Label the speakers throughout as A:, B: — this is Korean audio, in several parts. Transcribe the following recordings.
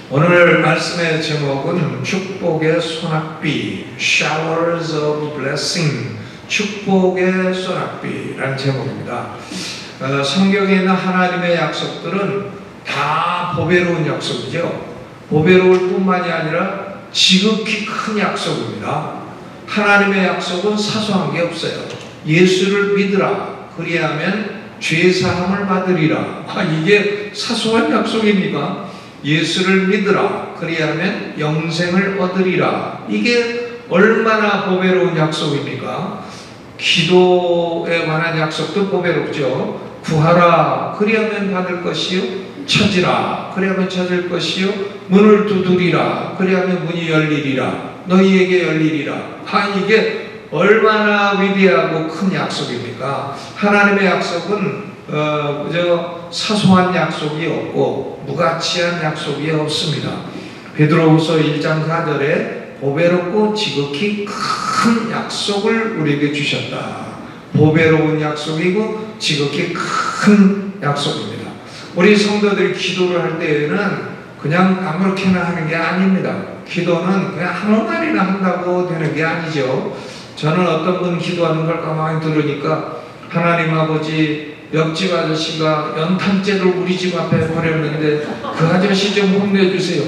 A: 오늘 말씀의 제목은 축복의 소낙비, Showers of Blessing, 축복의 소낙비라는 제목입니다. 성경에 있는 하나님의 약속들은 다 보배로운 약속이죠. 보배로울 뿐만이 아니라 지극히 큰 약속입니다. 하나님의 약속은 사소한 게 없어요. 예수를 믿으라, 그리하면 죄사함을 받으리라. 이게 사소한 약속입니까? 예수를 믿으라, 그리하면 영생을 얻으리라. 이게 얼마나 보배로운 약속입니까? 기도에 관한 약속도 보배롭죠. 구하라, 그리하면 받을 것이요, 찾으라, 그리하면 찾을 것이요, 문을 두드리라, 그리하면 문이 열리리라, 너희에게 열리리라. 이게 얼마나 위대하고 큰 약속입니까? 하나님의 약속은 그저 사소한 약속이 없고 무가치한 약속이 없습니다. 베드로후서 1장 4절에 보배롭고 지극히 큰 약속을 우리에게 주셨다. 보배로운 약속이고 지극히 큰 약속입니다. 우리 성도들이 기도를 할 때에는 그냥 아무렇게나 하는 게 아닙니다. 기도는 그냥 아무 말이나 한다고 되는 게 아니죠. 저는 어떤 분 기도하는 걸 가만히 들으니까 하나님 아버지, 옆집 아저씨가 연탄재를 우리 집 앞에 버렸는데 그 아저씨 좀 혼내주세요.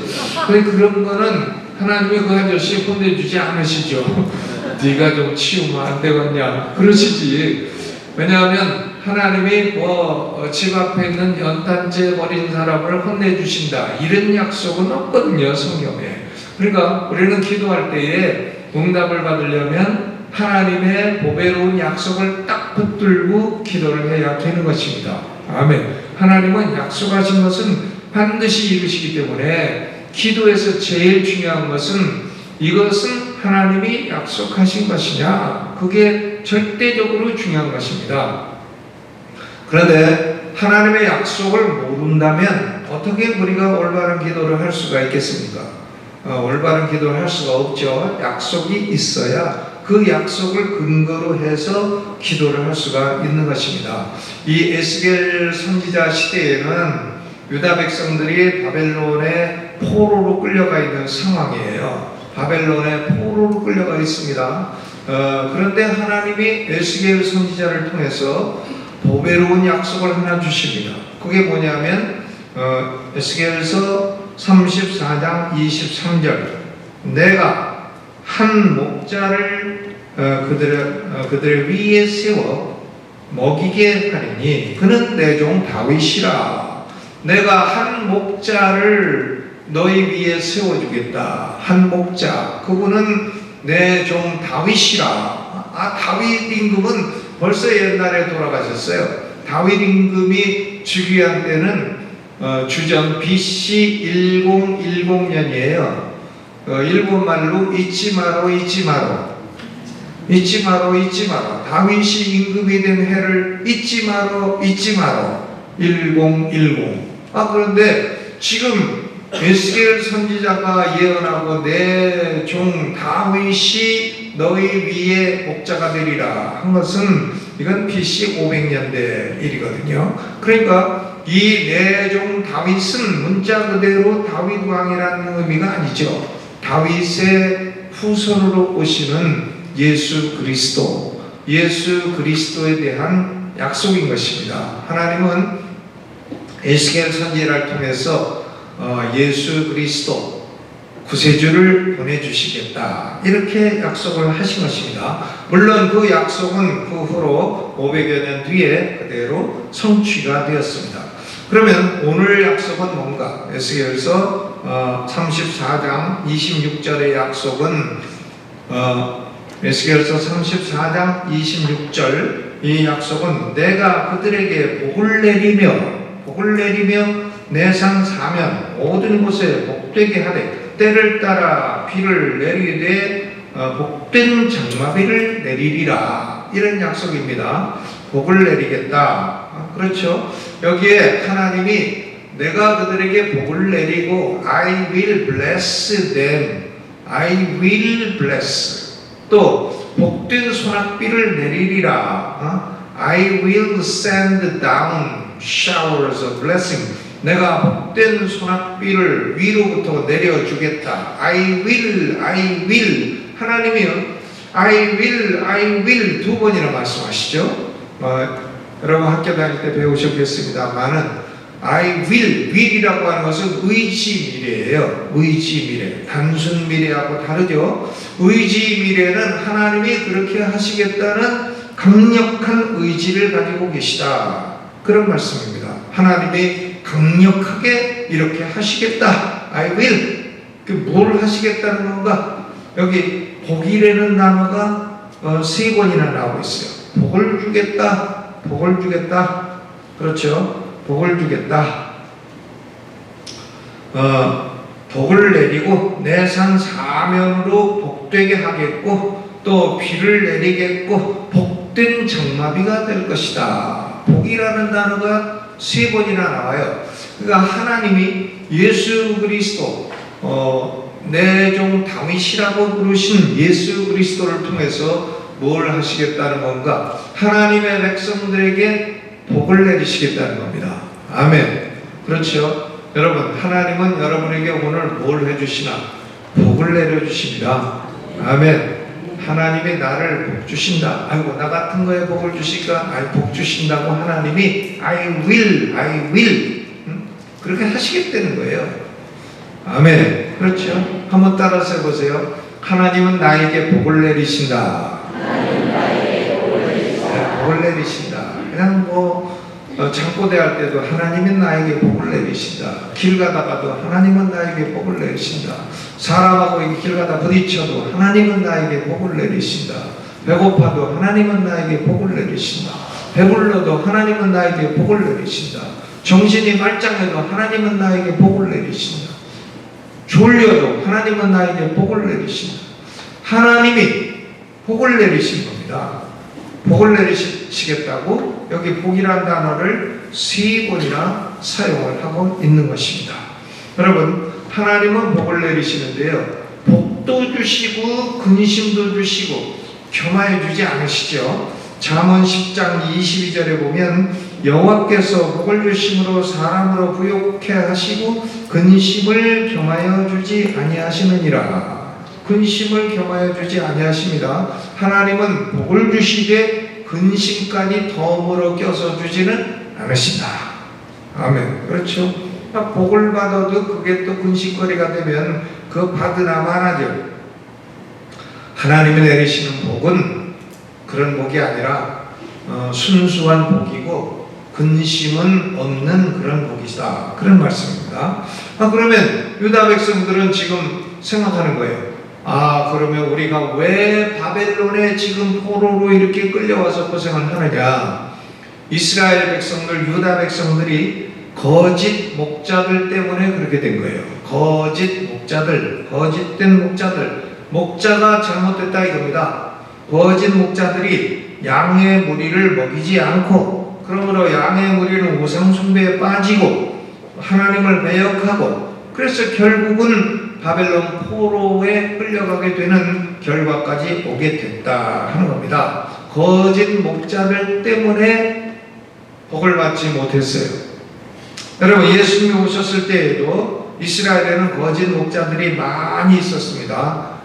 A: 그런 거는 하나님이 그 아저씨 혼내주지 않으시죠. 네가 좀 치우면 안 되겠냐 그러시지. 왜냐하면 하나님이 집 앞에 있는 연탄재 버린 사람을 혼내주신다, 이런 약속은 없거든요, 성경에. 그러니까 우리는 기도할 때에 응답을 받으려면 하나님의 보배로운 약속을 딱 붙들고 기도를 해야 되는 것입니다. 아멘. 하나님은 약속하신 것은 반드시 이루시기 때문에 기도에서 제일 중요한 것은 이것은 하나님이 약속하신 것이냐, 그게 절대적으로 중요한 것입니다. 그런데 하나님의 약속을 모른다면 어떻게 우리가 올바른 기도를 할 수가 있겠습니까? 올바른 기도를 할 수가 없죠. 약속이 있어야 그 약속을 근거로 해서 기도를 할 수가 있는 것입니다. 이 에스겔 선지자 시대에는 유다 백성들이 바벨론의 포로로 끌려가 있는 상황이에요. 바벨론의 포로로 끌려가 있습니다. 그런데 하나님이 에스겔 선지자를 통해서 보배로운 약속을 하나 주십니다. 그게 뭐냐면 에스겔서 34장 23절, 내가 한 목자를 그들의 위에 세워 먹이게 하리니 그는 내 종 다윗이라. 내가 한 목자를 너희 위에 세워주겠다. 한 목자, 그분은 내 종 다윗이라. 다윗 임금은 벌써 옛날에 돌아가셨어요. 다윗 임금이 즉위한 때는 주전 BC 1010년이에요. 일본말로 잊지 마로 잊지 마로, 잊지 마로 잊지 마로, 다윗이 임금이 된 해를 잊지 마로 잊지 마로, 1010. 그런데 지금 에스겔 선지자가 예언하고 내 종 다윗이 너희 위에 목자가 되리라 한 것은 이건 BC 500년대 일이거든요. 그러니까 이 내 종 다윗은 문자 그대로 다윗 왕이라는 의미가 아니죠. 다윗의 후손으로 오시는 예수 그리스도, 예수 그리스도에 대한 약속인 것입니다. 하나님은 에스겔 선지자를 통해서 예수 그리스도 구세주를 보내주시겠다, 이렇게 약속을 하신 것입니다. 물론 그 약속은 그 후로 500여 년 뒤에 그대로 성취가 되었습니다. 그러면 오늘 약속은 뭔가? 에스겔서 34장 26절의 약속은 에스겔서 34장 26절, 이 약속은 내가 그들에게 복을 내리며 내산 사면 모든 곳에 복되게 하되 때를 따라 비를 내리되 복된 장마비를 내리리라, 이런 약속입니다. 복을 내리겠다. 그렇죠. 여기에 하나님이 내가 그들에게 복을 내리고 I will bless them, I will bless, 또 복된 소낙비를 내리리라, I will send down showers of blessing. 내가 복된 소낙비를 위로부터 내려주겠다. I will. 하나님이요. I will 두 번이나 말씀하시죠. 여러분 학교 다닐 때 배우셨겠습니다만은 I will이라고 하는 것은 의지 미래예요. 의지 미래. 단순 미래하고 다르죠. 의지 미래는 하나님이 그렇게 하시겠다는 강력한 의지를 가지고 계시다. 그런 말씀입니다. 하나님이 강력하게 이렇게 하시겠다. I will. 뭘 하시겠다는 건가? 여기 복이라는 단어가 3번이나 나오고 있어요. 복을 주겠다. 복을 주겠다. 그렇죠? 복을 주겠다. 복을 내리고 내 산 사면으로 복되게 하겠고 또 비를 내리겠고 복된 장마비가 될 것이다. 복이라는 단어가 3번이나 나와요. 그러니까 하나님이 예수 그리스도 내 종 다윗이라고 부르신 예수 그리스도를 통해서 뭘 하시겠다는 건가? 하나님의 백성들에게 복을 내리시겠다는 겁니다. 아멘. 그렇죠? 여러분, 하나님은 여러분에게 오늘 뭘 해주시나? 복을 내려주십니다. 아멘. 하나님이 나를 복 주신다. 아이고, 나 같은 거에 복을 주실까? 아이, 복 주신다고 하나님이 I will. 그렇게 하시겠다는 거예요. 아멘. 그렇죠? 한번 따라서 해보세요. 하나님은 나에게 복을 내리신다. 복을 내리신다. 그냥 창고대 할 때도 하나님은 나에게 복을 내리신다. 길 가다가도 하나님은 나에게 복을 내리신다. 사람하고 길 가다 부딪혀도 하나님은 나에게 복을 내리신다. 배고파도 하나님은 나에게 복을 내리신다. 배불러도 하나님은 나에게 복을 내리신다. 정신이 말짱해도 하나님은 나에게 복을 내리신다. 졸려도 하나님은 나에게 복을 내리신다. 하나님이 복을 내리신 겁니다. 복을 내리시겠다고 여기 복이라는 단어를 3번이나 사용을 하고 있는 것입니다. 여러분, 하나님은 복을 내리시는데요. 복도 주시고 근심도 주시고 겸하여 주지 않으시죠. 잠언 10장 22절에 보면 여호와께서 복을 주심으로 사람으로 부욕해 하시고 근심을 겸하여 주지 아니하시느니라. 근심을 겸하여 주지 아니하십니다. 하나님은 복을 주시되 근심까지 덤으로 껴서 주지는 않으신다. 아멘. 그렇죠? 복을 받아도 그게 또 근심거리가 되면 그 받으나 마나죠. 하나님이 내리시는 복은 그런 복이 아니라 순수한 복이고 근심은 없는 그런 복이다. 그런 말씀입니다. 그러면 유다 백성들은 지금 생각하는 거예요. 그러면 우리가 왜 바벨론에 지금 포로로 이렇게 끌려와서 고생을 하느냐? 이스라엘 백성들, 유다 백성들이 거짓 목자들 때문에 그렇게 된 거예요. 거짓 목자들, 거짓된 목자들, 목자가 잘못됐다 이겁니다. 거짓 목자들이 양의 무리를 먹이지 않고, 그러므로 양의 무리는 우상 숭배에 빠지고 하나님을 배역하고, 그래서 결국은 바벨론 포로에 끌려가게 되는 결과까지 오게 됐다 하는 겁니다. 거짓 목자들 때문에 복을 받지 못했어요. 여러분, 예수님이 오셨을 때에도 이스라엘에는 거짓 목자들이 많이 있었습니다.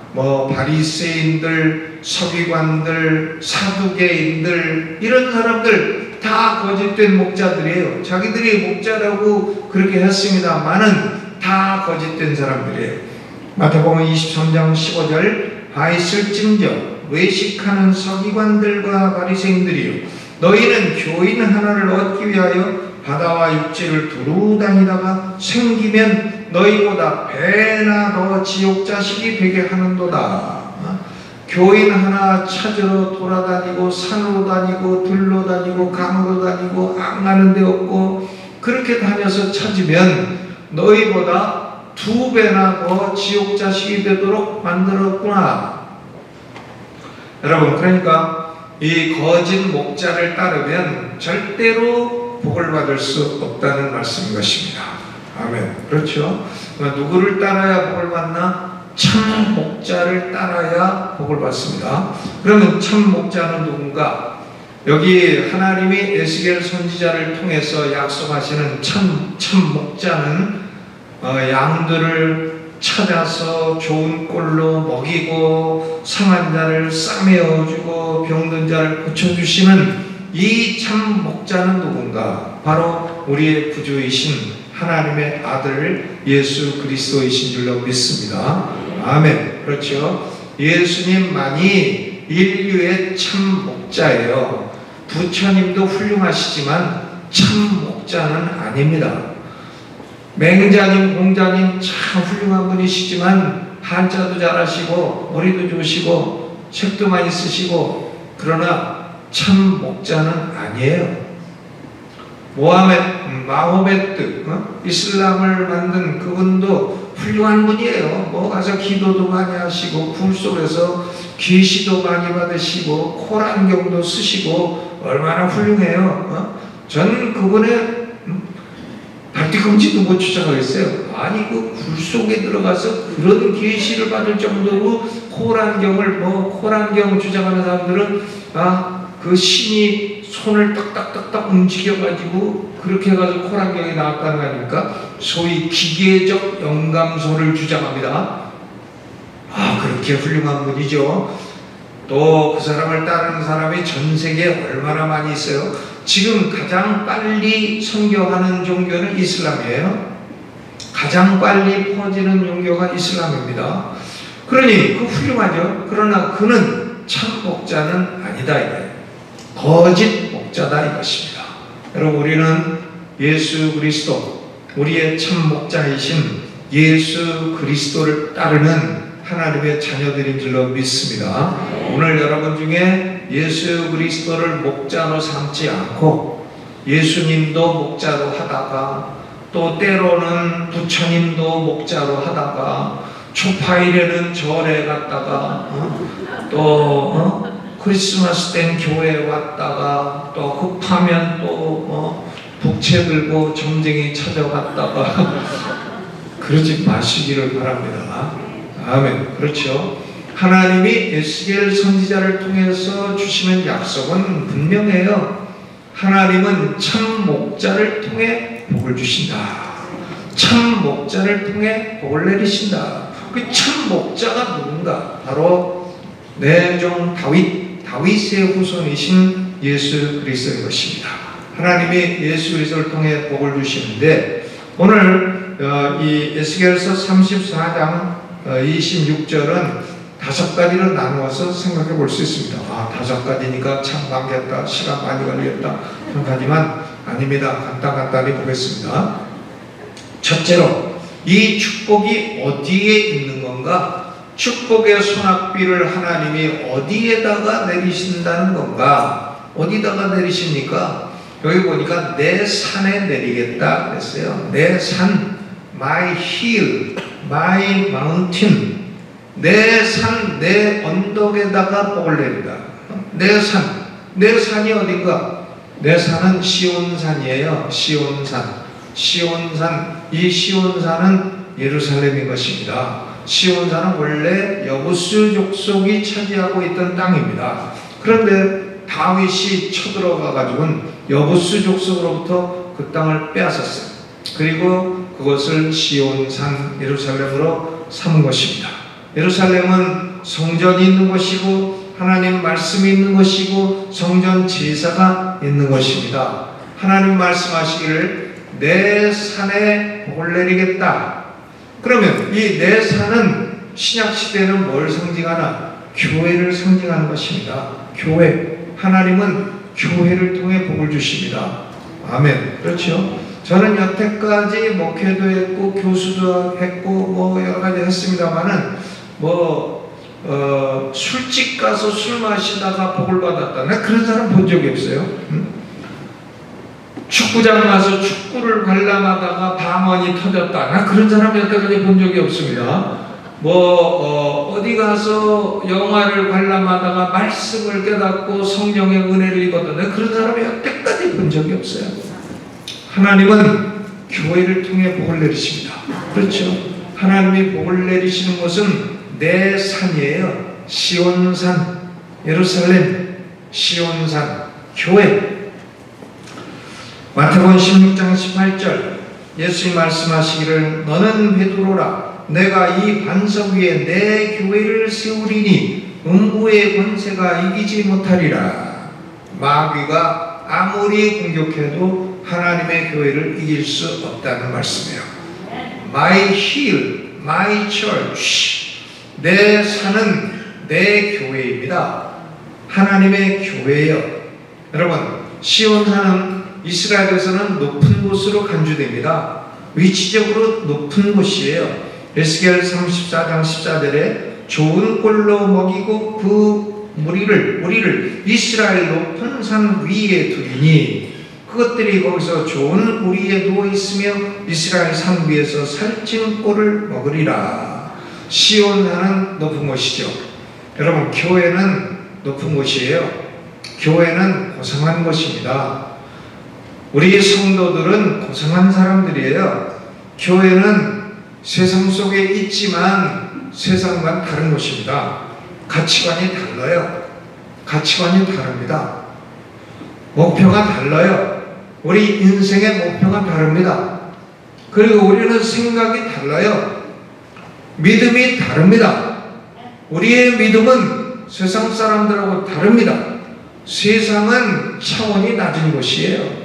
A: 바리새인들, 서기관들, 사두개인들, 이런 사람들 다 거짓된 목자들이에요. 자기들이 목자라고 그렇게 했습니다만은 다 거짓된 사람들이에요. 마태복음 23장 15절 바있을진저 외식하는 서기관들과 바리새인들이요, 너희는 교인 하나를 얻기 위하여 바다와 육지를 두루 다니다가 생기면 너희보다 배나 더 지옥 자식이 되게 하는도다. 교인 하나 찾으러 돌아다니고 산으로 다니고 들로 다니고 강으로 다니고 안 가는 데 없고 그렇게 다녀서 찾으면 너희보다 2배나 더 지옥 자식이 되도록 만들었구나. 여러분, 그러니까 이 거짓 목자를 따르면 절대로 복을 받을 수 없다는 말씀인 것입니다. 아멘. 그렇죠? 누구를 따라야 복을 받나? 참 목자를 따라야 복을 받습니다. 그러면 참 목자는 누군가? 여기 하나님이 에스겔 선지자를 통해서 약속하시는 참 목자는 양들을 찾아서 좋은 꼴로 먹이고 상한 자를 싸매어주고 병든 자를 고쳐주시는 이 참 목자는 누군가? 바로 우리의 구주이신 하나님의 아들 예수 그리스도이신 줄로 믿습니다. 아멘. 그렇죠. 예수님만이 인류의 참 목자예요. 부처님도 훌륭하시지만 참 목자는 아닙니다. 맹자님, 공자님 참 훌륭한 분이시지만 한자도 잘하시고 머리도 좋으시고 책도 많이 쓰시고 그러나 참 목자는 아니에요. 마호메트, 이슬람을 만든 그분도 훌륭한 분이에요. 가서 기도도 많이 하시고 굴 속에서 계시도 많이 받으시고 코란경도 쓰시고 얼마나 훌륭해요. 전 그분의 발뒤꿈치도 못 추적하겠어요. 아니 그 굴 속에 들어가서 그런 계시를 받을 정도로 코란경을 코란경 주장하는 사람들은 그 신이 손을 딱딱딱딱 움직여가지고 그렇게 해가지고 코란경이 나왔다는 거 아닙니까? 소위 기계적 영감소를 주장합니다. 그렇게 훌륭한 분이죠. 또 그 사람을 따르는 사람이 전 세계에 얼마나 많이 있어요. 지금 가장 빨리 선교하는 종교는 이슬람이에요. 가장 빨리 퍼지는 종교가 이슬람입니다. 그러니 그 훌륭하죠. 그러나 그는 참 목자는 아니다 이거예요. 거짓 목자다 이것입니다. 여러분 우리는 예수 그리스도 우리의 참 목자이신 예수 그리스도를 따르는 하나님의 자녀들인 줄로 믿습니다. 오늘 여러분 중에 예수 그리스도를 목자로 삼지 않고 예수님도 목자로 하다가 또 때로는 부처님도 목자로 하다가 초파일에는 절에 갔다가 또 크리스마스 땐 교회에 왔다가 또 급하면 또 북채 들고 점쟁이 찾아갔다가 그러지 마시기를 바랍니다. 아멘. 그렇죠. 하나님이 에스겔 선지자를 통해서 주시는 약속은 분명해요. 하나님은 참 목자를 통해 복을 주신다. 참 목자를 통해 복을 내리신다. 그 참 목자가 누군가? 바로 내 종 다윗의 후손이신 예수 그리스도의 것입니다. 하나님이 예수 그리스도를 통해 복을 주시는데 오늘 이 에스겔서 34장 26절은 5가지로 나누어서 생각해 볼 수 있습니다. 5가지니까 참 많겠다, 시간 많이 걸리겠다 하지만 아닙니다. 간단히 보겠습니다. 첫째로 이 축복이 어디에 있는 건가? 축복의 소낙비를 하나님이 어디에다가 내리신다는 건가? 어디다가 내리십니까? 여기 보니까 내 산에 내리겠다 그랬어요. 내 산, my hill, my mountain. 내 산, 내 언덕에다가 복을 내린다. 내 산이 어딘가? 내 산은 시온산이에요. 시온산. 이 시온산은 예루살렘인 것입니다. 시온산은 원래 여부스 족속이 차지하고 있던 땅입니다. 그런데 다윗이 쳐들어가 가지고는 여부스 족속으로부터 그 땅을 빼앗았어요. 그리고 그것을 시온산 예루살렘으로 삼은 것입니다. 예루살렘은 성전이 있는 것이고 하나님 말씀이 있는 것이고 성전 제사가 있는 것입니다. 하나님 말씀하시기를 내 산에 복을 내리겠다. 그러면 이 내 산은 신약시대는 뭘 상징하나? 교회를 상징하는 것입니다. 교회. 하나님은 교회를 통해 복을 주십니다. 아멘. 그렇죠? 저는 여태까지 목회도 했고 교수도 했고 여러 가지 했습니다만은 술집 가서 술 마시다가 복을 받았다. 나 그런 사람 본 적이 없어요. 축구장 가서 축구를 관람하다가 방언이 터졌다. 나 그런 사람 여태까지 본 적이 없습니다. 어디 가서 영화를 관람하다가 말씀을 깨닫고 성령의 은혜를 입었다. 나 그런 사람 여태까지 본 적이 없어요. 하나님은 교회를 통해 복을 내리십니다. 그렇죠? 하나님이 복을 내리시는 것은 내 산이에요. 시온산, 예루살렘, 시온산. 교회. 마태복음 16장 18절 예수님 말씀하시기를 너는 베드로라 내가 이 반석 위에 내 교회를 세우리니 음부의 권세가 이기지 못하리라. 마귀가 아무리 공격해도 하나님의 교회를 이길 수 없다는 말씀이에요. My hill, my church. 내 산은 내 교회입니다. 하나님의 교회예요. 여러분, 시온산은 이스라엘에서는 높은 곳으로 간주됩니다. 위치적으로 높은 곳이에요. 에스겔 34장 14절에 좋은 꼴로 먹이고 그 우리를 이스라엘 높은 산 위에 두리니 그것들이 거기서 좋은 우리에 누워 있으며 이스라엘 산 위에서 살찐 꼴을 먹으리라. 시온산은 높은 곳이죠. 여러분, 교회는 높은 곳이에요. 교회는 고상한 곳입니다. 우리 성도들은 고상한 사람들이에요. 교회는 세상 속에 있지만 세상과 다른 곳입니다. 가치관이 달라요. 가치관이 다릅니다. 목표가 달라요. 우리 인생의 목표가 다릅니다. 그리고 우리는 생각이 달라요. 믿음이 다릅니다. 우리의 믿음은 세상 사람들하고 다릅니다. 세상은 차원이 낮은 곳이에요.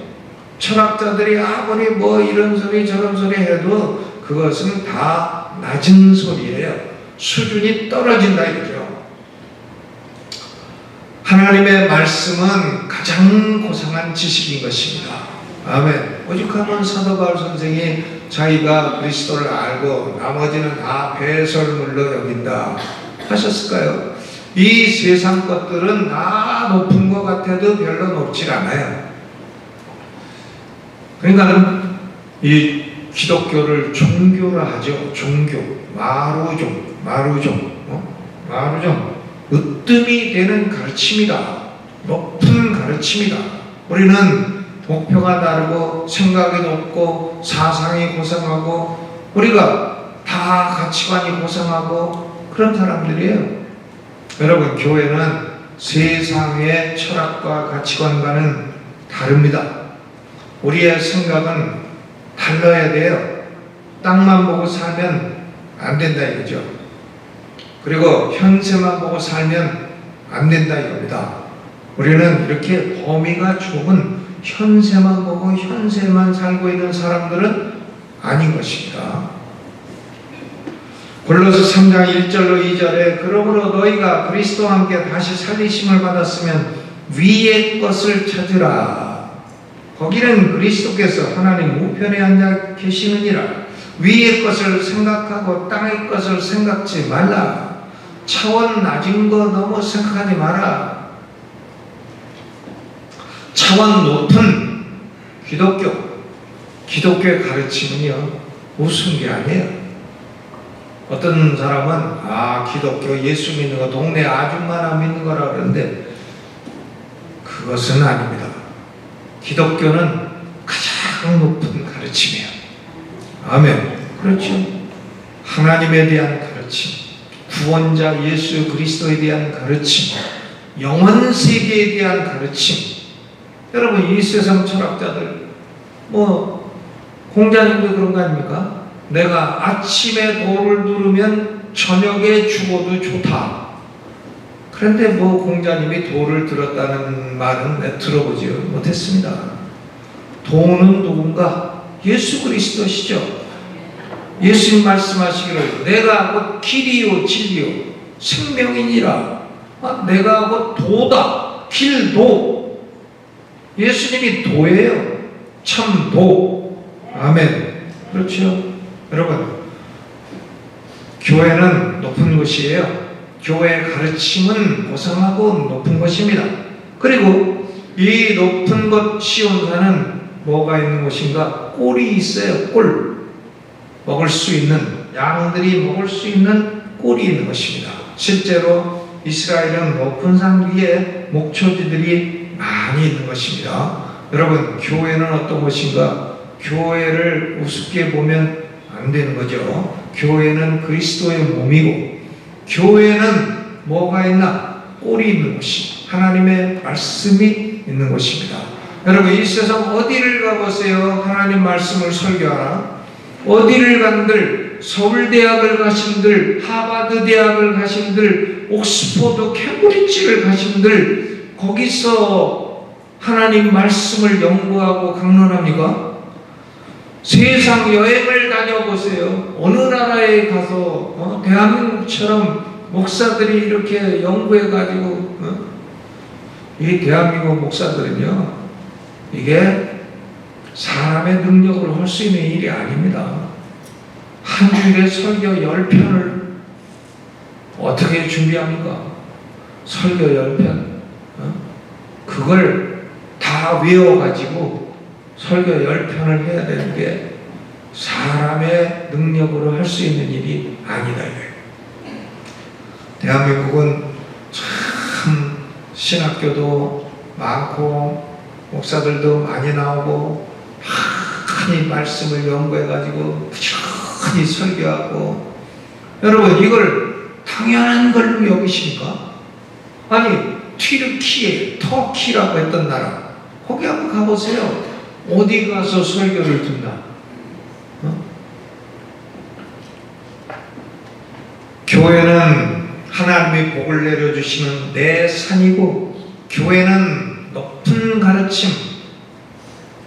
A: 철학자들이 아무리 뭐 이런 소리 저런 소리 해도 그것은 다 낮은 소리예요. 수준이 떨어진다 이거죠. 하나님의 말씀은 가장 고상한 지식인 것입니다. 아멘. 오죽하면 사도 바울 선생이 자기가 그리스도를 알고 나머지는 다 배설물로 여긴다 하셨을까요? 이 세상 것들은 다 높은 것 같아도 별로 높질 않아요. 그러니까 이 기독교를 종교라 하죠. 종교, 마루종, 으뜸이 되는 가르침이다. 높은 가르침이다. 우리는 목표가 다르고 생각이 높고 사상이 고상하고 우리가 다 가치관이 고상하고 그런 사람들이에요. 여러분, 교회는 세상의 철학과 가치관과는 다릅니다. 우리의 생각은 달라야 돼요. 땅만 보고 살면 안 된다 이거죠. 그리고 현세만 보고 살면 안 된다 이겁니다. 우리는 이렇게 범위가 좁은 현세만 보고 현세만 살고 있는 사람들은 아닌 것입니다. 골로새 3장 1절로 2절에 그러므로 너희가 그리스도와 함께 다시 살리심을 받았으면 위의 것을 찾으라. 거기는 그리스도께서 하나님 우편에 앉아 계시느니라. 위의 것을 생각하고 땅의 것을 생각지 말라. 차원 낮은 거 너무 생각하지 마라. 차원 높은 기독교의 가르침은요 우스운 게 아니에요. 어떤 사람은 기독교 예수 믿는 거 동네 아줌마나 믿는 거라 그러는데 그것은 아닙니다. 기독교는 가장 높은 가르침이에요. 아멘. 그렇죠. 하나님에 대한 가르침, 구원자 예수 그리스도에 대한 가르침, 영원 세계에 대한 가르침. 여러분, 이 세상 철학자들 공자님도 그런 거 아닙니까? 내가 아침에 도를 누르면 저녁에 죽어도 좋다. 그런데 공자님이 도를 들었다는 말은 들어보지 못했습니다. 도는 누군가? 예수 그리스도시죠. 예수님 말씀하시기를 내가 곧 길이요 진리요 생명이니라. 내가 곧 도다. 길도. 예수님이 도예요. 참도. 아멘. 그렇죠. 여러분, 교회는 높은 곳이에요. 교회 가르침은 고상하고 높은 것입니다. 그리고 이 높은 곳 시온산은 뭐가 있는 곳인가? 꼴이 있어요. 꼴. 먹을 수 있는, 양들이 먹을 수 있는 꼴이 있는 것입니다. 실제로 이스라엘은 높은 산 위에 목초지들이 많이 있는 것입니다. 여러분, 교회는 어떤 곳인가? 교회를 우습게 보면 안 되는 거죠. 교회는 그리스도의 몸이고 교회는 뭐가 있나? 꼴이 있는 곳이. 하나님의 말씀이 있는 곳입니다. 여러분, 이 세상 어디를 가보세요. 하나님 말씀을 설교하라. 어디를 간들, 서울대학을 가신들, 하버드 대학을 가신들, 옥스포드, 캠브리지를 가신들, 거기서 하나님 말씀을 연구하고 강론합니까? 세상 여행을 다녀보세요. 어느 나라에 가서 대한민국처럼 목사들이 이렇게 연구해가지고 이 대한민국 목사들은요, 이게 사람의 능력으로 할 수 있는 일이 아닙니다. 한 주일에 설교 10편을 어떻게 준비합니까? 설교 10편 그걸 다 외워가지고 설교 10편을 해야 되는 게 사람의 능력으로 할 수 있는 일이 아니다. 대한민국은 참 신학교도 많고 목사들도 많이 나오고 많이 말씀을 연구해가지고 부지런히 설교하고, 여러분 이걸 당연한 걸로 여기십니까? 아니 튀르키예, 터키라고 했던 나라, 거기 한번 가보세요. 어디 가서 설교를 듣나? 교회는 하나님이 복을 내려주시는 내 산이고, 교회는 높은 가르침,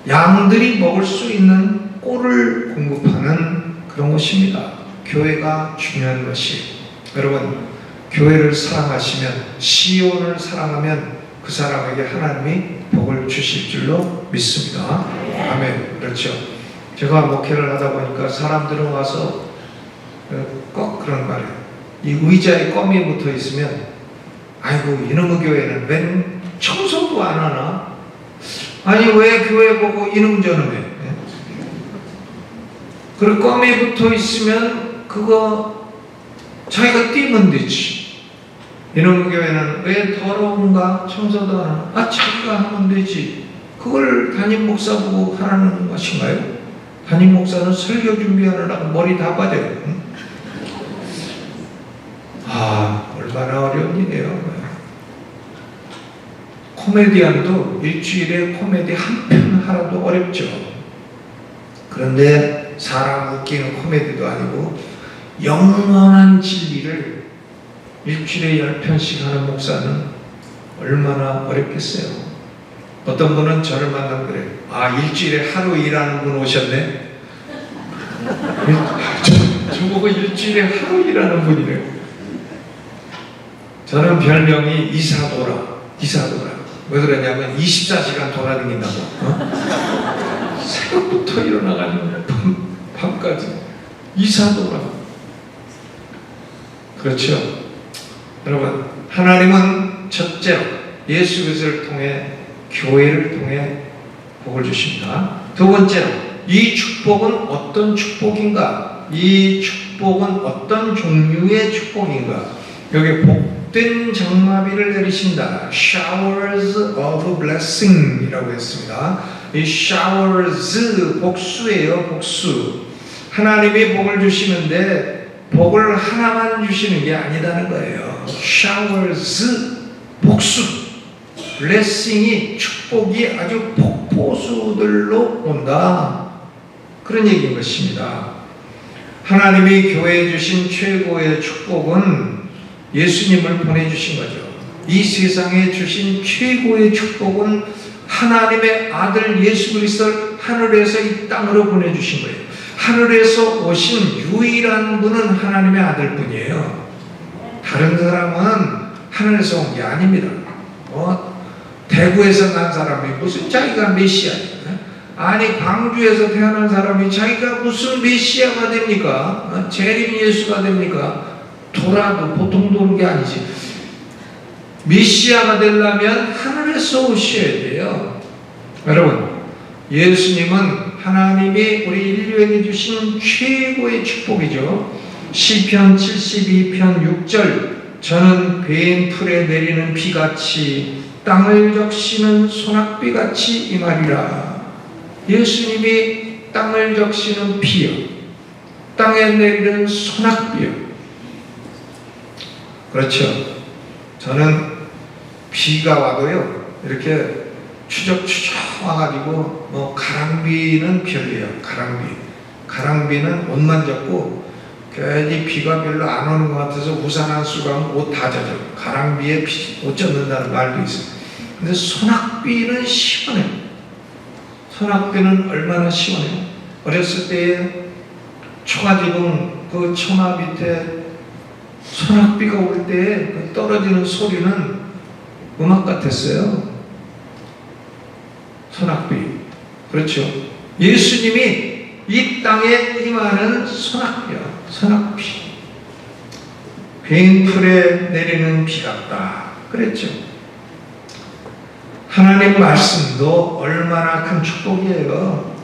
A: 양들이 먹을 수 있는 꼴을 공급하는 그런 곳입니다. 교회가 중요한 것이, 여러분 교회를 사랑하시면, 시온을 사랑하면 그 사람에게 하나님이 복을 주실 줄로 믿습니다. 아멘. 그렇죠. 제가 목회를 하다 보니까 사람들은 와서 꼭 그런 말이에요. 이 의자에 껌이 붙어 있으면, 아이고 이놈의 교회는 웬 청소도 안 하나? 아니 왜 교회 보고 이놈저놈해? 그리고 껌이 붙어 있으면 그거 자기가 띄면 되지. 이놈의 교회는 왜 더러운가? 청소도 안 하나? 아 자기가 하면 되지. 그걸 담임 목사 보고 하라는 것인가요? 담임 목사는 설교 준비하느라고 머리 다 빠져요. 얼마나 어려운 일이에요. 코미디언도 일주일에 코미디 한 편 하나도 어렵죠. 그런데 사람 웃기는 코미디도 아니고 영원한 진리를 일주일에 10편씩 하는 목사는 얼마나 어렵겠어요. 어떤 분은 저를 만나면 그래요. 일주일에 하루 일하는 분 오셨네. 저보고 일주일에 하루 일하는 분이래요. 저는 별명이 이사도라. 왜 그러냐면 24시간 돌아다닌다고. 새벽부터 일어나가지고 밤까지 이사도라. 그렇죠. 여러분, 하나님은 첫째로 예수 그리스도를 통해, 교회를 통해 복을 주십니다. 두 번째로, 이 축복은 어떤 축복인가? 이 축복은 어떤 종류의 축복인가? 여기 복된 장마비를 내리신다. Showers of blessing 이라고 했습니다. 이 showers, 복수예요. 복수. 하나님이 복을 주시는데 복을 하나만 주시는 게 아니다는 거예요. showers, 복수. blessing이, 축복이 아주 폭포수들로 온다. 그런 얘기인 것입니다. 하나님이 교회에 주신 최고의 축복은 예수님을 보내주신 거죠. 이 세상에 주신 최고의 축복은 하나님의 아들 예수 그리스도를 하늘에서 이 땅으로 보내주신 거예요. 하늘에서 오신 유일한 분은 하나님의 아들뿐이에요. 다른 사람은 하늘에서 온 게 아닙니다. 대구에서 난 사람이 무슨 자기가 메시아예요? 아니 광주에서 태어난 사람이 자기가 무슨 메시아가 됩니까? 재림 예수가 됩니까? 돌아도 보통 도는 게 아니지. 메시아가 되려면 하늘에서 오셔야 돼요. 여러분, 예수님은 하나님이 우리 인류에게 주신 최고의 축복이죠. 시편 72편 6절, 저는 베인 풀에 내리는 비같이 땅을 적시는 소낙비같이 임하리라. 예수님이 땅을 적시는 비요, 땅에 내리는 소낙비요. 그렇죠. 저는 비가 와도요, 이렇게 추적추적 와가지고, 뭐, 가랑비는 별이에요. 가랑비는 옷만 젖고, 괜히 비가 별로 안 오는 것 같아서 우산 한 수 가면 옷 다 젖어. 가랑비에 옷 젖는다는 말도 있어요. 근데 소낙비는 시원해요. 소낙비는 얼마나 시원해요. 어렸을 때 초가지붕 그 처마 밑에 소낙비가 올 때 떨어지는 소리는 음악 같았어요. 소낙비. 그렇죠. 예수님이 이 땅에 임하는 소낙비야. 소낙비. 괭풀에 내리는 비 같다. 그랬죠. 하나님 말씀도 얼마나 큰 축복이에요.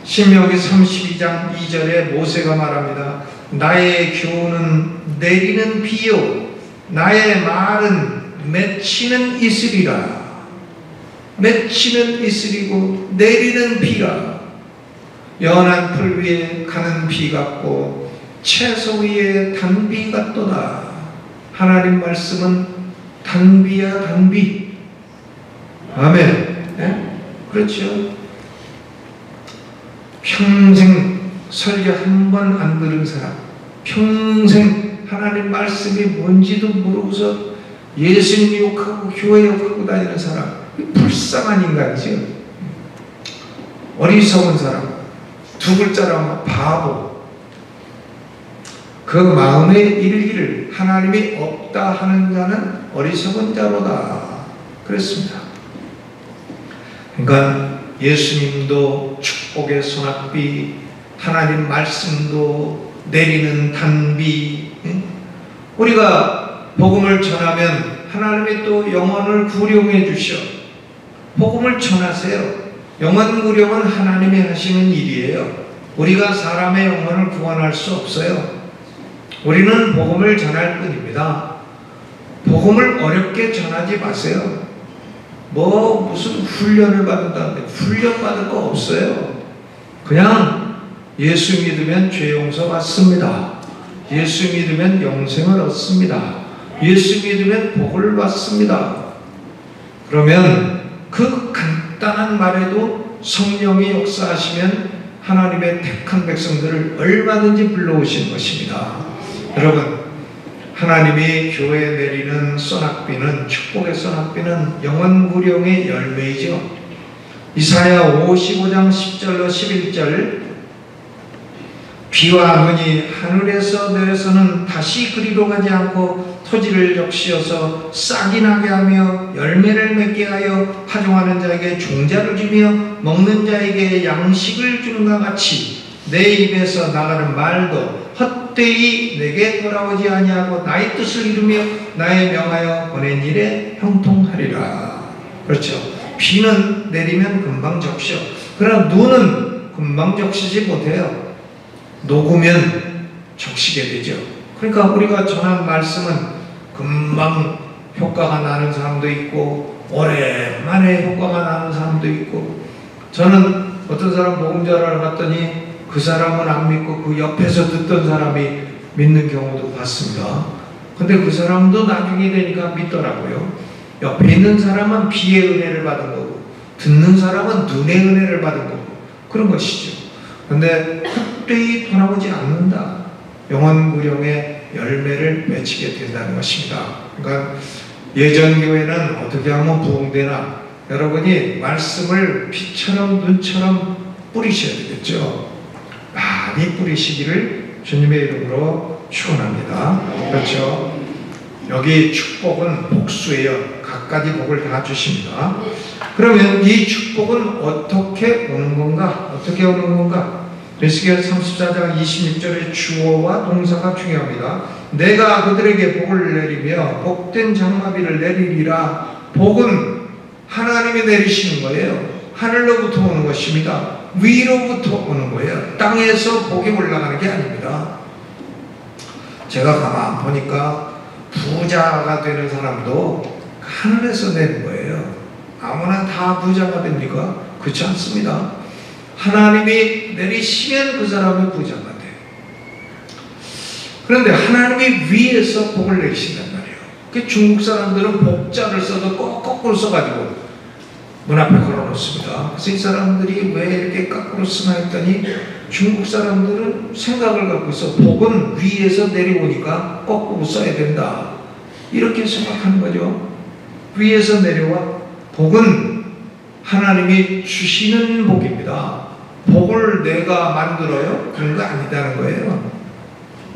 A: 신명기 32장 2절에 모세가 말합니다. 나의 교훈은 내리는 비요, 나의 말은 맺히는 이슬이라. 맺히는 이슬이고 내리는 비라. 연한 풀 위에 가는 비 같고 채소 위에 단비 같도다. 하나님 말씀은 단비야, 단비. 아멘. 네? 그렇죠. 평생 설교 한 번 안 들은 사람, 평생 하나님 말씀이 뭔지도 모르고서 예수님 욕하고 교회 욕하고 다니는 사람, 불쌍한 인간이죠. 어리석은 사람, 두 글자로 하면 바보. 그 마음의 일기를 하나님이 없다 하는 자는 어리석은 자로다. 그랬습니다. 그러니까 예수님도 축복의 소낙비, 하나님 말씀도 내리는 단비. 우리가 복음을 전하면 하나님이 또 영혼을 구령해 주셔. 복음을 전하세요. 영혼 구령은 하나님이 하시는 일이에요. 우리가 사람의 영혼을 구원할 수 없어요. 우리는 복음을 전할 뿐입니다. 복음을 어렵게 전하지 마세요. 뭐 무슨 훈련을 받는다는데 훈련 받을 거 없어요. 그냥 예수 믿으면 죄 용서 받습니다. 예수 믿으면 영생을 얻습니다. 예수 믿으면 복을 받습니다. 그러면 그 간단한 말에도 성령이 역사하시면 하나님의 택한 백성들을 얼마든지 불러오신 것입니다. 여러분, 하나님이 교회에 내리는 소낙비는, 축복의 소낙비는 영원구령의 열매이죠. 이사야 55장 10절로 11절, 비와 눈이 하늘에서 내려서는 다시 그리로 가지 않고 토지를 적시어서 싹이 나게 하며 열매를 맺게 하여 파종하는 자에게 종자를 주며 먹는 자에게 양식을 주는 것 같이 내 입에서 나가는 말도 헛되이 내게 돌아오지 아니하고 나의 뜻을 이루며 나의 명하여 보낸 일에 형통하리라. 그렇죠. 비는 내리면 금방 적셔. 그러나 눈은 금방 적시지 못해요. 녹으면 적시게 되죠. 그러니까 우리가 전한 말씀은 금방 효과가 나는 사람도 있고 오랜만에 효과가 나는 사람도 있고, 저는 어떤 사람 복음 전하러 갔더니 그 사람은 안 믿고 그 옆에서 듣던 사람이 믿는 경우도 봤습니다. 근데 그 사람도 나중에 되니까 믿더라고요. 옆에 있는 사람은 비의 은혜를 받은 거고 듣는 사람은 눈의 은혜를 받은 거고 그런 것이죠. 근데 헛되이 돌아오지 않는다. 영원구령의 열매를 맺히게 된다는 것입니다. 그러니까 예전 교회는 어떻게 하면 부흥되나? 여러분이 말씀을 피처럼 눈처럼 뿌리셔야 되겠죠. 많이 뿌리시기를 주님의 이름으로 축원합니다. 그렇죠. 여기 축복은 복수예요. 각가지 복을 다 주십니다. 그러면 이 축복은 어떻게 오는 건가? 어떻게 오는 건가? 에스겔 34장 26절의 주어와 동사가 중요합니다. 내가 그들에게 복을 내리며 복된 장마비를 내리리라. 복은 하나님이 내리시는 거예요. 하늘로부터 오는 것입니다. 위로부터 오는 거예요. 땅에서 복이 올라가는 게 아닙니다. 제가 가만 보니까 부자가 되는 사람도 하늘에서 내는 거예요. 아무나 다 부자가 됩니까? 그렇지 않습니다. 하나님이 내리시면 그 사람이 부자가 돼요. 그런데 하나님이 위에서 복을 내리신단 말이에요. 그 중국 사람들은 복자를 써도 거꾸로 써가지고 문 앞에 걸어놓습니다. 그래서 이 사람들이 왜 이렇게 거꾸로 쓰나 했더니 중국 사람들은 생각을 갖고 있어. 복은 위에서 내려오니까 거꾸로 써야 된다. 이렇게 생각하는 거죠. 위에서 내려와. 복은 하나님이 주시는 복입니다. 복을 내가 만들어요? 그런 거 아니다는 거예요.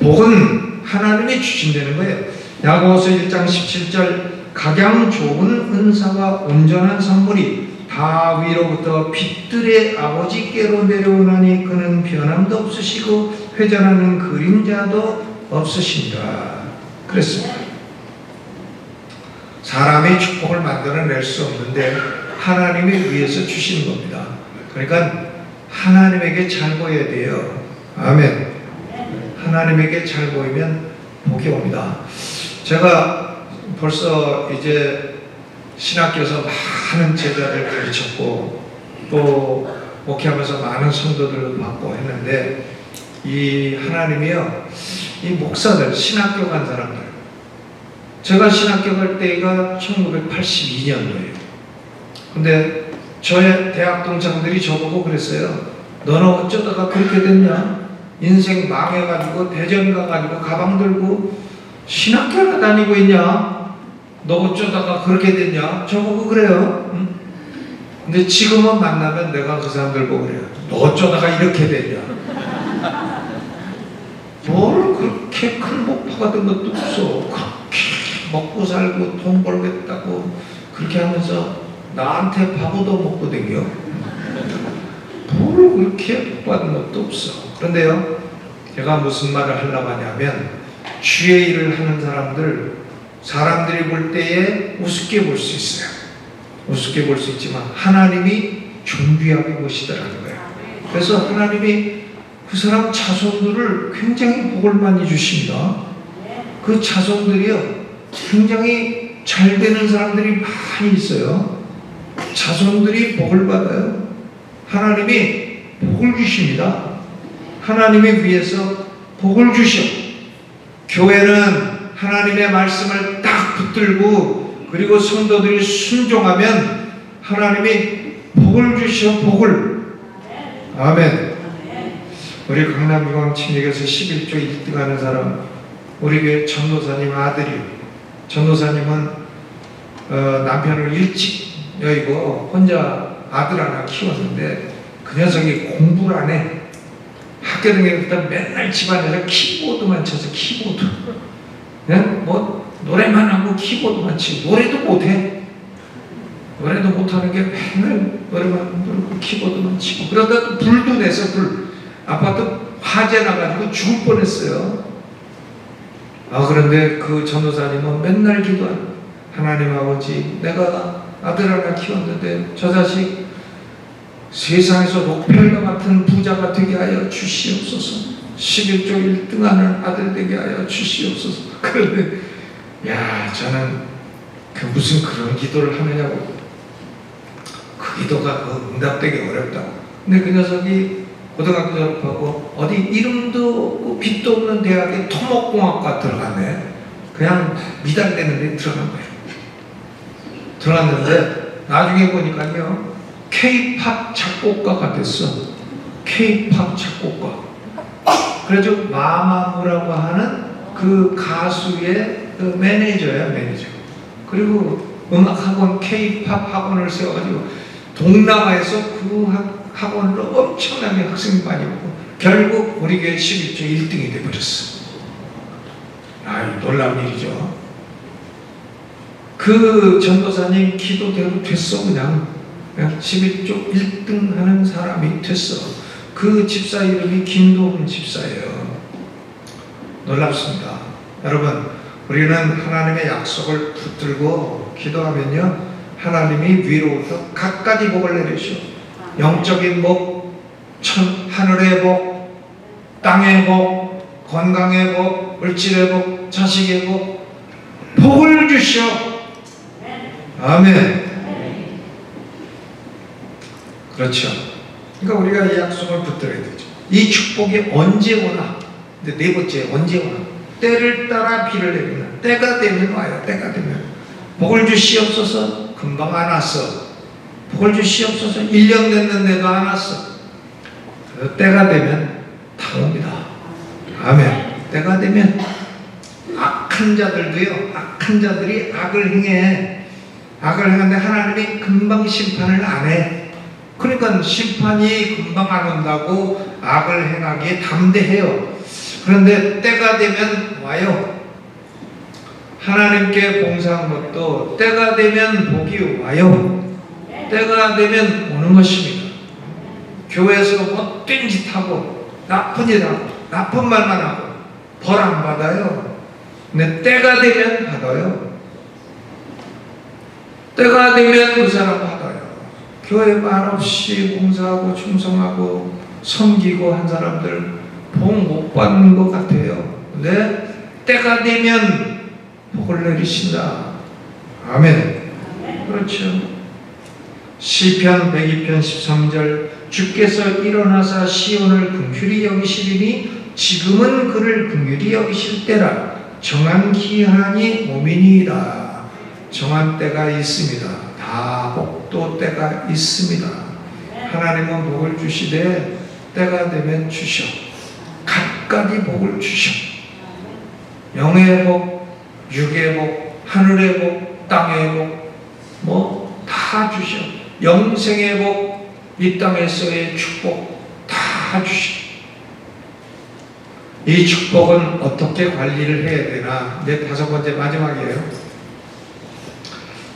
A: 복은 하나님이 주신다는 거예요. 야고보서 1장 17절 각양 좋은 은사와 온전한 선물이 다 위로부터 빛들의 아버지께로 내려오나니 그는 변함도 없으시고 회전하는 그림자도 없으신다. 그랬습니다. 사람이 축복을 만들어낼 수 없는데 하나님이 위에서 주시는 겁니다. 그러니까 하나님에게 잘 보여야 돼요. 아멘. 하나님에게 잘 보이면 복이 옵니다. 제가 벌써 이제 신학교에서 많은 제자를 가르쳤고 또 목회하면서 많은 성도들을 받고 했는데 이 하나님이요, 이 목사들, 신학교 간 사람들, 제가 신학교 갈 때가 1982년도예요. 근데 저의 대학 동창들이 저보고 그랬어요. 너는 어쩌다가 그렇게 됐냐? 인생 망해가지고 대전 가가지고 가방 들고 신학교를 다니고 있냐? 너 어쩌다가 그렇게 됐냐? 저보고 그래요. 응? 근데 지금은 만나면 내가 그 사람들 보고 그래요. 너 어쩌다가 이렇게 됐냐? 뭘 그렇게 큰 목표 같은 것도 없어. 그렇게 먹고 살고 돈 벌겠다고 그렇게 하면서 나한테 바보도 먹고 댕겨. 뭘 그렇게 복 받은 것도 없어. 그런데요, 제가 무슨 말을 하려고 하냐면 주의 일을 하는 사람들이 볼 때에 우습게 볼 수 있어요. 우습게 볼 수 있지만 하나님이 존귀하게 보시더라는 거예요. 그래서 하나님이 그 사람 자손들을 굉장히 복을 많이 주십니다. 그 자손들이요, 굉장히 잘 되는 사람들이 많이 있어요. 자손들이 복을 받아요. 하나님이 복을 주십니다. 하나님이 위해서 복을 주셔. 교회는 하나님의 말씀을 딱 붙들고 그리고 성도들이 순종하면 하나님이 복을 주셔. 복을. 아멘. 우리 강남이광 친익에서 11조 1등 하는 사람, 우리 교회 전도사님 아들이요. 전도사님은 남편을 일찍 여의고 혼자 아들 하나 키웠는데 그 녀석이 공부를 안 해. 학교 다닐 때 맨날 집안에서 키보드만 쳐서 키보드. 뭐 노래만 하고 키보드만 치고 노래도 못해. 노래도 못하는 게 맨날 노래만 부르고 키보드만 치고 그러다 불도 내서 불. 아파트 화재 나가지고 죽을 뻔했어요. 그런데 그 전도사님은 맨날 기도하는, 하나님 아버지, 내가 아들 하나 키웠는데 저 자식 세상에서 록펠러 같은 부자가 되게 하여 주시옵소서. 11조 1등 하는 아들 되게 하여 주시옵소서. 그런데 저는 그 무슨 그런 기도를 하느냐고. 그 기도가 그 응답되기 어렵다고. 근데 그 녀석이 고등학교 졸업하고 어디 이름도 없고 빛도 없는 대학에 토목공학과 들어갔네. 그냥 미달되는 데 들어간 거예요. 들어갔는데 나중에 보니까요, K-팝 작곡가가 됐어. K-팝 작곡가. 그래서 마마무라고 하는 그 가수의 그 매니저야, 매니저. 그리고 음악학원, K-팝 학원을 세워가지고 동남아에서 그 학원으로 엄청나게 학생이 많이 오고 결국 우리 교회 11조 1등이 돼버렸어. 놀라운 일이죠. 그 전도사님 기도대로 됐어. 그냥 11조 1등 하는 사람이 됐어. 그 집사 이름이 김도훈 집사예요. 놀랍습니다. 여러분, 우리는 하나님의 약속을 붙들고 기도하면요, 하나님이 위로부터 갖가지 복을 내리셔. 영적인 복, 하늘의 복, 땅의 복, 건강의 복, 물질의 복, 자식의 복, 복을 주셔. 아멘. 그렇죠. 그러니까 우리가 이 약속을 붙들어야 되죠. 이 축복이 언제 오나? 근데 네 번째, 언제 오나? 때를 따라 비를 내리는 때가 되면 와요. 때가 되면. 복을 주시옵소서. 금방 안 왔어. 복을 주시옵소서. 1년 됐는데도 안 왔어. 때가 되면 다 옵니다. 아멘. 때가 되면 악한 자들도요, 악한 자들이 악을 행해. 악을 행하는데 하나님이 금방 심판을 안 해. 그러니까 심판이 금방 안 온다고 악을 행하기에 담대해요. 그런데 때가 되면 와요. 하나님께 봉사한 것도 때가 되면 복이 와요. 때가 되면 오는 것입니다. 교회에서 못된 짓 하고 나쁜 일 하고 나쁜 말만 하고 벌 안 받아요. 근데 때가 되면 받아요. 때가 되면 그 사람 받아요. 교회 말없이 봉사하고 충성하고 섬기고 한 사람들 복 못 받는 것 같아요. 근데 때가 되면 복을 내리신다. 아멘. 그렇죠. 시편 102편 13절 주께서 일어나사 시온을 긍휼히 여기시리니 지금은 그를 긍휼히 여기실 때라. 정한 기한이 오미니이다. 정한 때가 있습니다. 다 복도 때가 있습니다. 하나님은 복을 주시되 때가 되면 주셔. 각각이 복을 주셔. 영의 복, 육의 복, 하늘의 복, 땅의 복, 뭐 다 주셔. 영생의 복, 이 땅에서의 축복 다 주셔. 이 축복은 어떻게 관리를 해야 되나? 이제 5번째 마지막이에요.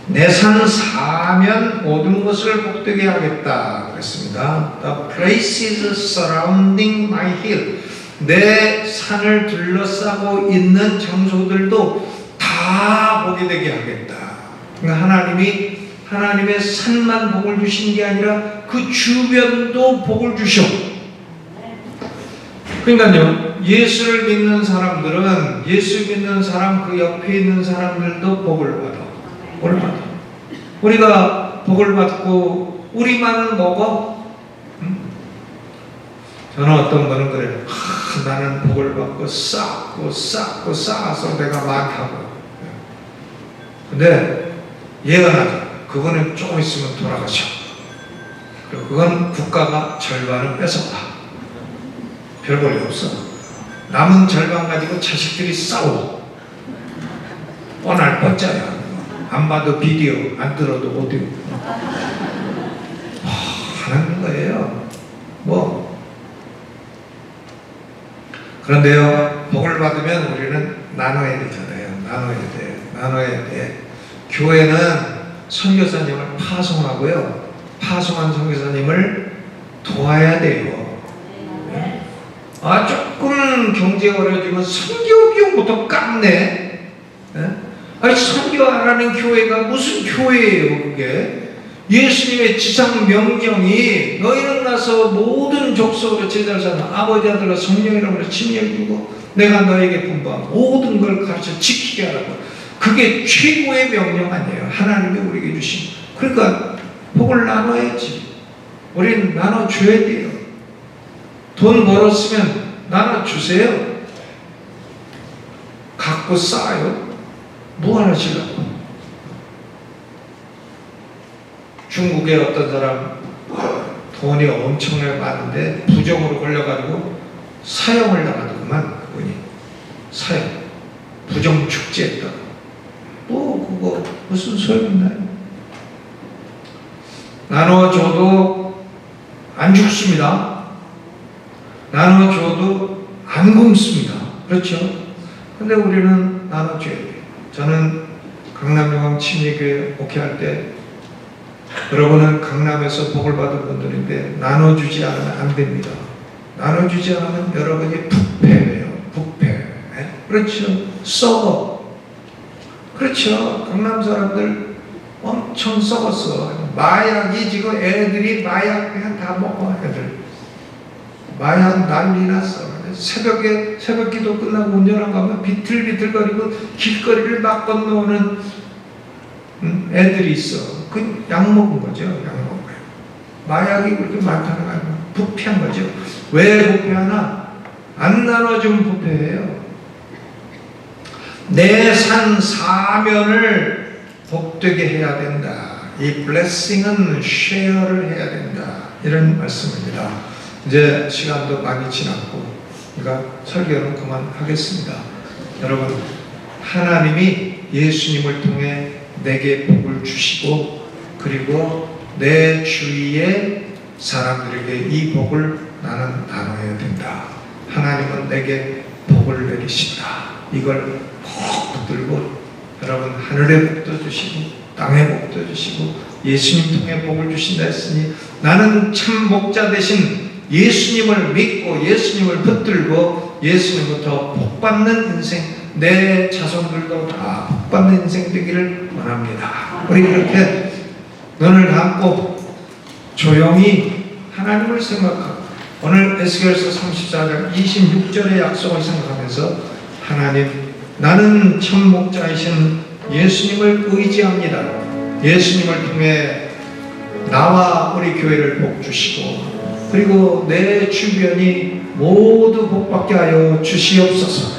A: 내 산 사면 모든 것을 복되게 하겠다 그랬습니다. The places surrounding my hill. 내 산을 둘러싸고 있는 장소들도 다 복이 되게 하겠다. 그러니까 하나님의 산만 복을 주신 게 아니라 그 주변도 복을 주셔. 그러니까요, 예수를 믿는 사람들은 예수 믿는 사람 그 옆에 있는 사람들도 복을 받아. 복을 받아. 우리가 복을 받고 우리만 먹어? 저는 어떤 분은 그래요. 나는 복을 받고 쌓아서 내가 많다고. 근데 예언하죠. 그거는 조금 있으면 돌아가죠. 그리고 그건 국가가 절반을 뺏어가. 별 볼일 없어. 남은 절반 가지고 자식들이 싸워. 뻔할 뻔짜야. 안 봐도 비디오, 안 들어도 오디오. 하는 거예요. 뭐. 그런데요, 복을 받으면 우리는 나눠야 되잖아요. 나눠야 돼. 교회는 선교사님을 파송하고요. 파송한 선교사님을 도와야 돼요. 조금 경제가 어려지면 선교 비용부터 깎네. 아니, 선교 안 하는 교회가 무슨 교회예요, 그게? 예수님의 지상 명령이 너희는 가서 모든 족속으로 제자를 삼아 아버지 아들과 성령이라고 침례를 주고 내가 너에게 분부한 모든 걸 가르쳐 지키게 하라고. 그게 최고의 명령 아니에요. 하나님이 우리에게 주신. 그러니까 복을 나눠야지. 우리는 나눠줘야 돼요. 돈 벌었으면 나눠주세요. 갖고 쌓아요. 뭐 하시려고? 중국의 어떤 사람 돈이 엄청나게 많은데 부정으로 걸려가지고 사형을 당하더구만. 그분이 사형, 부정 축제했다고. 그거 무슨 소용있나요? 나눠줘도 안 죽습니다. 나눠줘도 안 굶습니다. 그렇죠? 근데 우리는 나눠줘야 돼요. 저는 강남여왕 침례교회 목회할 때 여러분은 강남에서 복을 받은 분들인데 나눠주지 않으면 안 됩니다. 나눠주지 않으면 여러분이 부패예요. 부패. 그렇죠? 썩어. 그렇죠. 강남 사람들 엄청 썩었어. 마약이 지금 애들이 마약 그냥 다 먹어. 애들 마약 난리 났어. 새벽 기도 끝나고 운전하고 가면 비틀비틀거리고 길거리를 막 건너오는 애들이 있어. 그 약 먹은 거죠. 약 먹은 거예요. 마약이 그렇게 많다는 거 아니에요. 부패한 거죠. 왜 부패하나? 안 나눠주면 부패해요. 내 산 사면을 복되게 해야 된다. 이 블레싱은 쉐어를 해야 된다. 이런 말씀입니다. 이제 시간도 많이 지났고 그러니까 설교는 그만하겠습니다. 여러분, 하나님이 예수님을 통해 내게 복을 주시고 그리고 내 주위의 사람들에게 이 복을 나는 나눠야 된다. 하나님은 내게 복을 내리신다. 이걸 꼭 붙들고 여러분, 하늘의 복도 주시고 땅의 복도 주시고 예수님 통해 복을 주신다 했으니 나는 참 목자 대신 예수님을 믿고 예수님을 붙들고 예수님부터 복받는 인생, 내 자손들도 다 복받는 인생 되기를 원합니다. 우리 그렇게 눈을 감고 조용히 하나님을 생각하고 오늘 에스겔서 34장 26절의 약속을 생각하면서 하나님, 나는 참 목자이신 예수님을 의지합니다. 예수님을 통해 나와 우리 교회를 복 주시고 그리고 내 주변이 모두 복받게 하여 주시옵소서.